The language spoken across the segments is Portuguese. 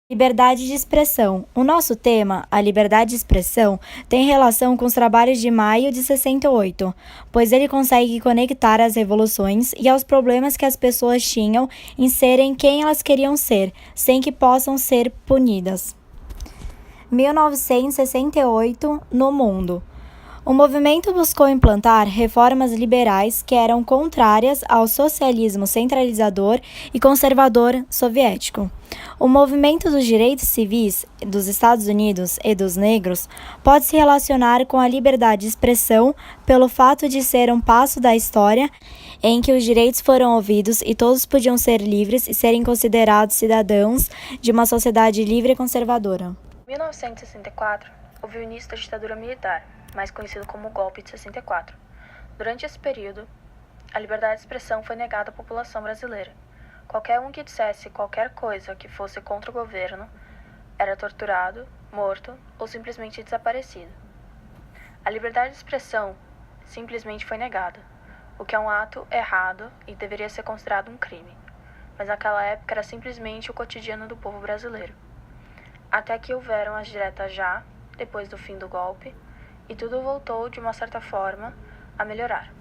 Liberdade de expressão. O nosso tema, a liberdade de expressão, tem relação com os trabalhos de maio de 68, pois ele consegue conectar as revoluções e aos problemas que as pessoas tinham em serem quem elas queriam ser, sem que possam ser punidas. 1968 no mundo. O movimento buscou implantar reformas liberais que eram contrárias ao socialismo centralizador e conservador soviético. O movimento dos direitos civis dos Estados Unidos e dos negros pode se relacionar com a liberdade de expressão pelo fato de ser um passo da história em que os direitos foram ouvidos e todos podiam ser livres e serem considerados cidadãos de uma sociedade livre e conservadora. Em 1964, houve o início da ditadura militar, mais conhecido como o Golpe de 64. Durante esse período, a liberdade de expressão foi negada à população brasileira. Qualquer um que dissesse qualquer coisa que fosse contra o governo era torturado, morto ou simplesmente desaparecido. A liberdade de expressão simplesmente foi negada, o que é um ato errado e deveria ser considerado um crime, mas naquela época era simplesmente o cotidiano do povo brasileiro. Até que houveram as diretas já, depois do fim do golpe, e tudo voltou, de uma certa forma, a melhorar.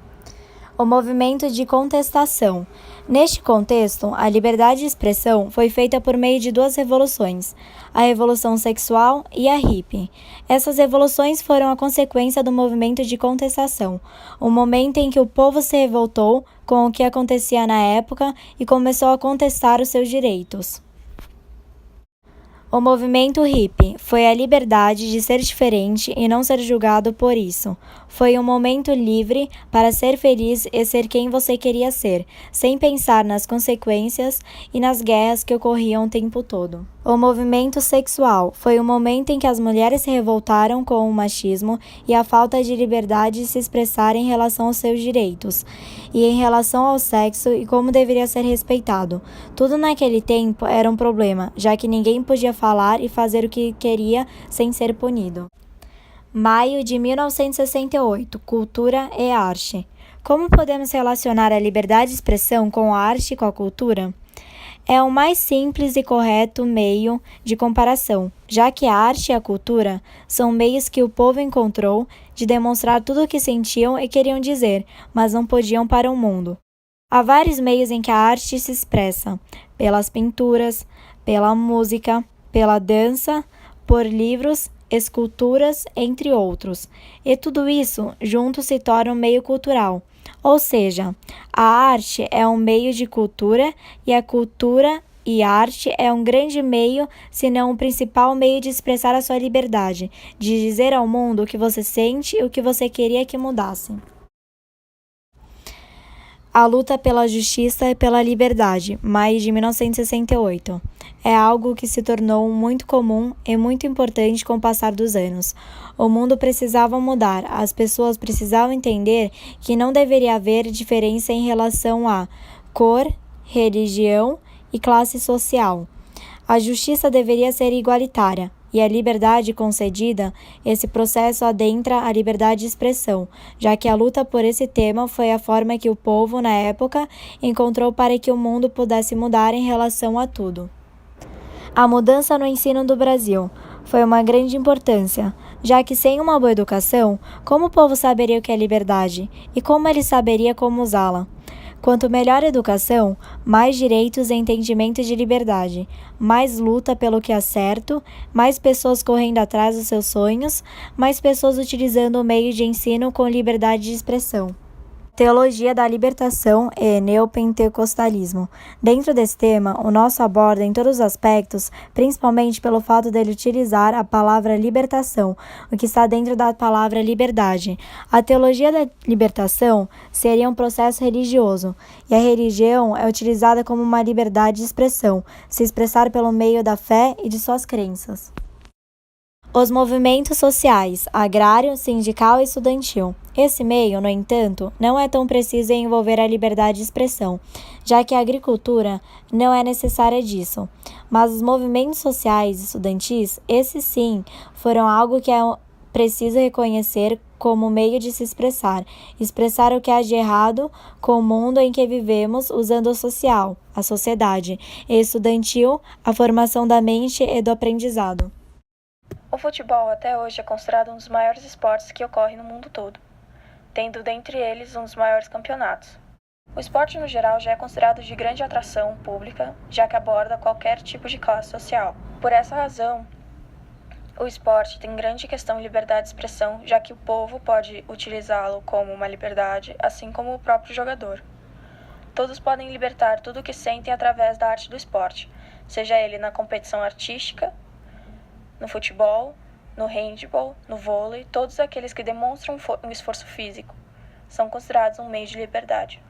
O movimento de contestação. Neste contexto, a liberdade de expressão foi feita por meio de duas revoluções, a Revolução Sexual e a hippie. Essas revoluções foram a consequência do movimento de contestação, o momento em que o povo se revoltou com o que acontecia na época e começou a contestar os seus direitos. O movimento hippie foi a liberdade de ser diferente e não ser julgado por isso. Foi um momento livre para ser feliz e ser quem você queria ser, sem pensar nas consequências e nas guerras que ocorriam o tempo todo. O movimento sexual foi o momento em que as mulheres se revoltaram com o machismo e a falta de liberdade de se expressar em relação aos seus direitos e em relação ao sexo e como deveria ser respeitado. Tudo naquele tempo era um problema, já que ninguém podia falar e fazer o que queria sem ser punido. Maio de 1968. Cultura e arte. Como podemos relacionar a liberdade de expressão com a arte e com a cultura? É o mais simples e correto meio de comparação, já que a arte e a cultura são meios que o povo encontrou de demonstrar tudo o que sentiam e queriam dizer, mas não podiam para o mundo. Há vários meios em que a arte se expressa, pelas pinturas, pela música, pela dança, por livros, esculturas, entre outros. E tudo isso junto se torna um meio cultural. Ou seja, a arte é um meio de cultura e a cultura e arte é um grande meio, se não o principal meio de expressar a sua liberdade, de dizer ao mundo o que você sente e o que você queria que mudasse. A luta pela justiça e pela liberdade, maio de 1968. É algo que se tornou muito comum e muito importante com o passar dos anos. O mundo precisava mudar, as pessoas precisavam entender que não deveria haver diferença em relação a cor, religião e classe social. A justiça deveria ser igualitária. E a liberdade concedida, esse processo adentra a liberdade de expressão, já que a luta por esse tema foi a forma que o povo, na época, encontrou para que o mundo pudesse mudar em relação a tudo. A mudança no ensino do Brasil foi uma grande importância, já que sem uma boa educação, como o povo saberia o que é liberdade e como ele saberia como usá-la? Quanto melhor a educação, mais direitos e entendimento de liberdade, mais luta pelo que é certo, mais pessoas correndo atrás dos seus sonhos, mais pessoas utilizando o meio de ensino com liberdade de expressão. Teologia da libertação e neopentecostalismo. Dentro desse tema, o nosso aborda em todos os aspectos, principalmente pelo fato dele utilizar a palavra libertação, o que está dentro da palavra liberdade. A teologia da libertação seria um processo religioso, e a religião é utilizada como uma liberdade de expressão, se expressar pelo meio da fé e de suas crenças. Os movimentos sociais, agrário, sindical e estudantil. Esse meio, no entanto, não é tão preciso em envolver a liberdade de expressão, já que a agricultura não é necessária disso. Mas os movimentos sociais e estudantis, esses sim, foram algo que é preciso reconhecer como meio de se expressar o que há de errado com o mundo em que vivemos, usando o social, a sociedade, e estudantil, a formação da mente e do aprendizado. O futebol até hoje é considerado um dos maiores esportes que ocorre no mundo todo, tendo dentre eles um dos maiores campeonatos. O esporte no geral já é considerado de grande atração pública, já que aborda qualquer tipo de classe social. Por essa razão, o esporte tem grande questão de liberdade de expressão, já que o povo pode utilizá-lo como uma liberdade, assim como o próprio jogador. Todos podem libertar tudo o que sentem através da arte do esporte, seja ele na competição artística, no futebol, no handebol, no vôlei, todos aqueles que demonstram um esforço físico são considerados um meio de liberdade.